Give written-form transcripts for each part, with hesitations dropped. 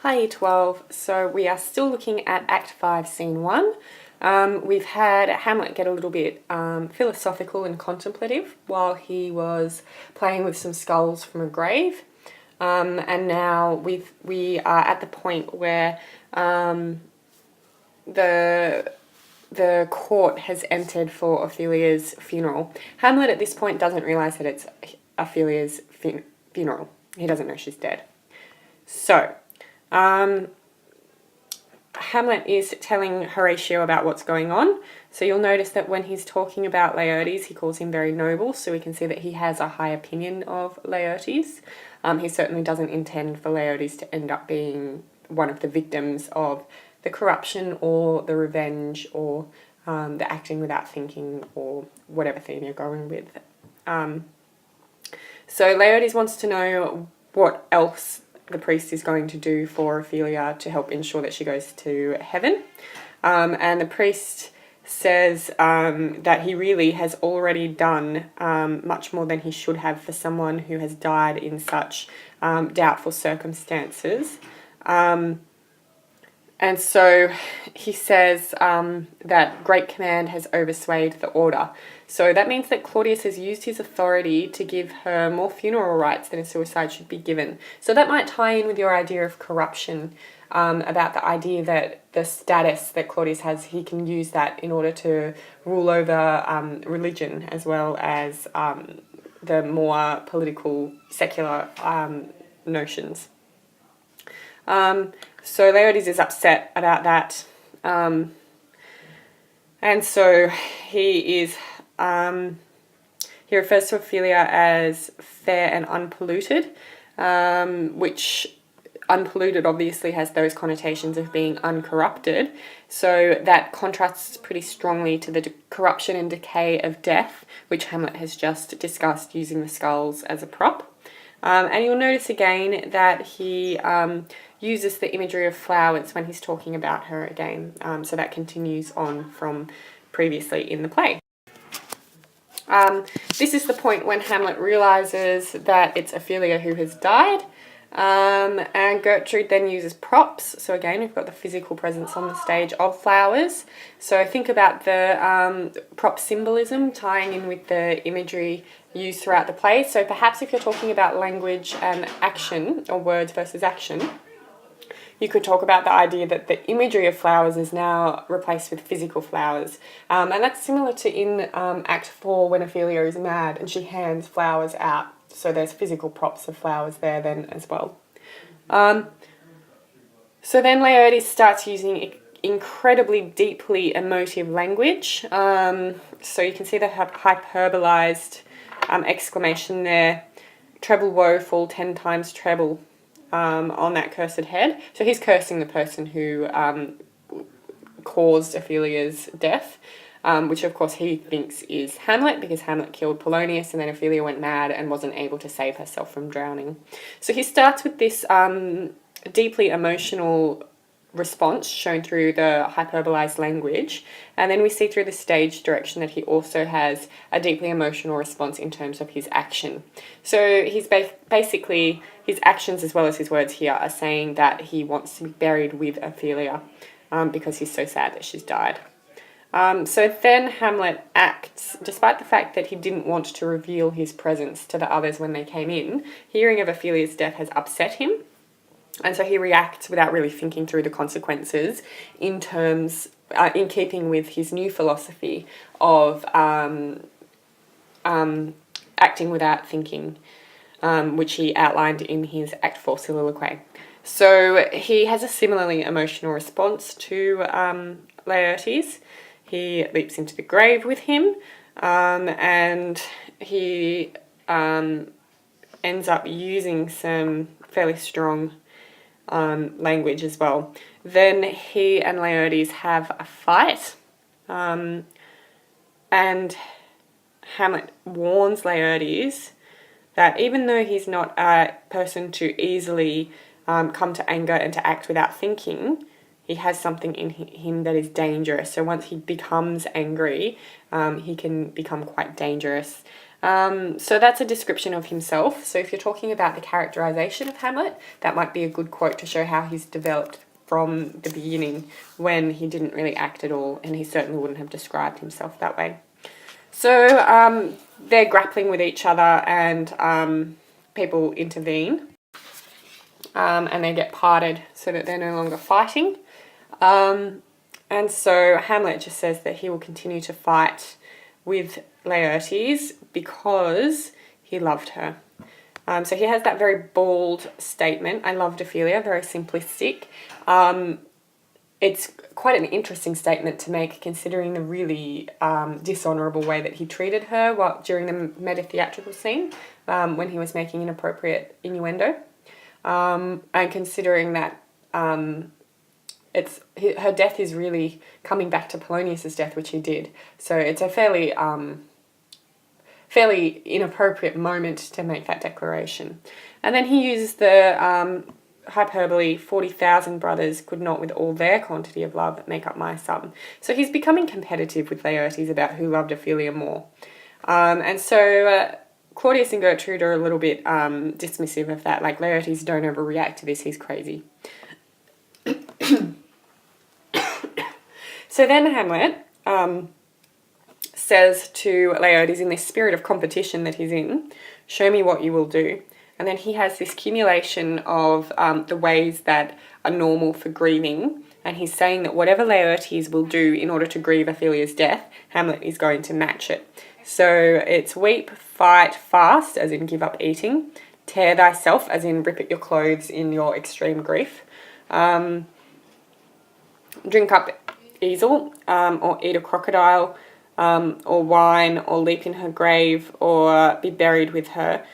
Hi Year 12, so we are still looking at Act 5, Scene 1. We've had Hamlet get a little bit philosophical and contemplative while he was playing with some skulls from a grave. And now we are at the point where the court has entered for Ophelia's funeral. Hamlet at this point doesn't realise that it's Ophelia's funeral. He doesn't know she's dead. So, Hamlet is telling Horatio about what's going on. So you'll notice that when he's talking about Laertes, he calls him very noble, so we can see that he has a high opinion of Laertes. He certainly doesn't intend for Laertes to end up being one of the victims of the corruption or the revenge or the acting without thinking or whatever theme you're going with. So Laertes wants to know what else the priest is going to do for Ophelia to help ensure that she goes to heaven. And the priest says that he really has already done much more than he should have for someone who has died in such doubtful circumstances. And so he says that great command has overswayed the order. So that means that Claudius has used his authority to give her more funeral rites than a suicide should be given. So that might tie in with your idea of corruption, about the idea that the status that Claudius has, he can use that in order to rule over religion as well as the more political, secular notions. So Laertes is upset about that, and so he refers to Ophelia as fair and unpolluted, which unpolluted obviously has those connotations of being uncorrupted, so that contrasts pretty strongly to the corruption and decay of death, which Hamlet has just discussed using the skulls as a prop. And you'll notice again that he uses the imagery of flowers when he's talking about her again. So that continues on from previously in the play. This is the point when Hamlet realises that it's Ophelia who has died. And Gertrude then uses props. So again, we've got the physical presence on the stage of flowers. So think about the prop symbolism tying in with the imagery used throughout the play. So perhaps if you're talking about language and action, or words versus action, you could talk about the idea that the imagery of flowers is now replaced with physical flowers. And that's similar to in Act 4 when Ophelia is mad and she hands flowers out. So there's physical props of flowers there then as well. So then Laertes starts using incredibly deeply emotive language. So you can see the hyperbolized exclamation there, treble woeful, 10 times treble, on that cursed head. So he's cursing the person who caused Ophelia's death. Which of course he thinks is Hamlet, because Hamlet killed Polonius and then Ophelia went mad and wasn't able to save herself from drowning. So he starts with this deeply emotional response shown through the hyperbolized language, and then we see through the stage direction that he also has a deeply emotional response in terms of his action. So he's basically, his actions as well as his words here are saying that he wants to be buried with Ophelia because he's so sad that she's died. So then Hamlet acts, despite the fact that he didn't want to reveal his presence to the others when they came in. Hearing of Ophelia's death has upset him, and so he reacts without really thinking through the consequences in keeping with his new philosophy of acting without thinking, which he outlined in his Act 4 soliloquy. So he has a similarly emotional response to Laertes. He leaps into the grave with him, and he ends up using some fairly strong language as well. Then he and Laertes have a fight, and Hamlet warns Laertes that even though he's not a person to easily come to anger and to act without thinking, he has something in him that is dangerous. So once he becomes angry, he can become quite dangerous. So that's a description of himself. So if you're talking about the characterization of Hamlet, that might be a good quote to show how he's developed from the beginning, when he didn't really act at all, and he certainly wouldn't have described himself that way. So they're grappling with each other, and people intervene, and they get parted so that they're no longer fighting. And so Hamlet just says that he will continue to fight with Laertes because he loved her. So he has that very bold statement, I loved Ophelia, very simplistic. It's quite an interesting statement to make, considering the really dishonourable way that he treated her during the meta-theatrical scene, when he was making inappropriate innuendo. And considering that her death is really coming back to Polonius's death, which he did. So it's a fairly inappropriate moment to make that declaration. And then he uses the hyperbole, 40,000 brothers could not with all their quantity of love make up my sum. So he's becoming competitive with Laertes about who loved Ophelia more. And so Claudius and Gertrude are a little bit dismissive of that, like, Laertes, don't overreact to this, he's crazy. So then Hamlet says to Laertes, in this spirit of competition that he's in, show me what you will do. And then he has this accumulation of the ways that are normal for grieving, and he's saying that whatever Laertes will do in order to grieve Ophelia's death, Hamlet is going to match it. So it's weep, fight, fast, as in give up eating, tear thyself, as in rip at your clothes in your extreme grief, drink up easel, or eat a crocodile, or wine, or leap in her grave, or be buried with her.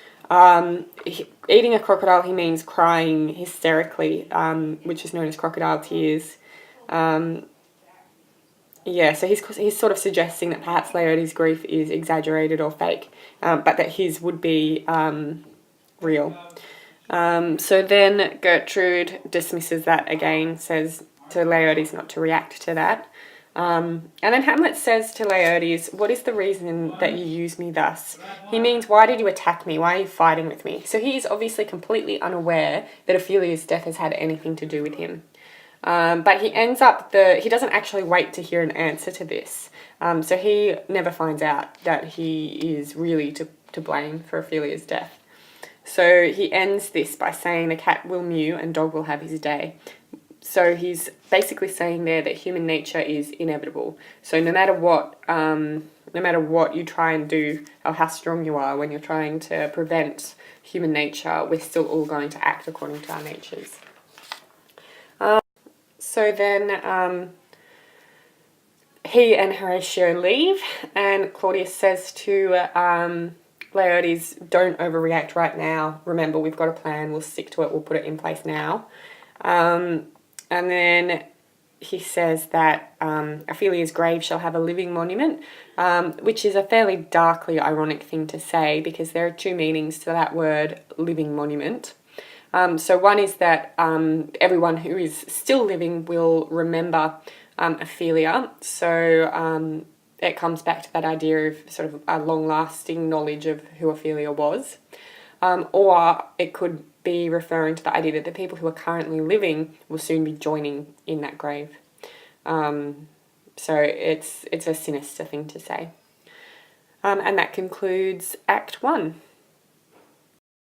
Eating a crocodile, he means crying hysterically, which is known as crocodile tears. So he's sort of suggesting that perhaps Laertes' grief is exaggerated or fake, but that his would be real. So then Gertrude dismisses that again, says to Laertes not to react to that. And then Hamlet says to Laertes, what is the reason that you use me thus? He means, why did you attack me? Why are you fighting with me? So he is obviously completely unaware that Ophelia's death has had anything to do with him. But he doesn't actually wait to hear an answer to this. So he never finds out that he is really to blame for Ophelia's death. So he ends this by saying the cat will mew and dog will have his day. So he's basically saying there that human nature is inevitable. So no matter what you try and do, or how strong you are when you're trying to prevent human nature, we're still all going to act according to our natures. So then he and Horatio leave, and Claudius says to Laertes, don't overreact right now. Remember, we've got a plan. We'll stick to it. We'll put it in place now. And then he says that Ophelia's grave shall have a living monument, which is a fairly darkly ironic thing to say, because there are two meanings to that word, living monument. So one is that everyone who is still living will remember Ophelia. So it comes back to that idea of sort of a long-lasting knowledge of who Ophelia was. Or it could be referring to the idea that the people who are currently living will soon be joining in that grave. So it's a sinister thing to say. And that concludes Act 1.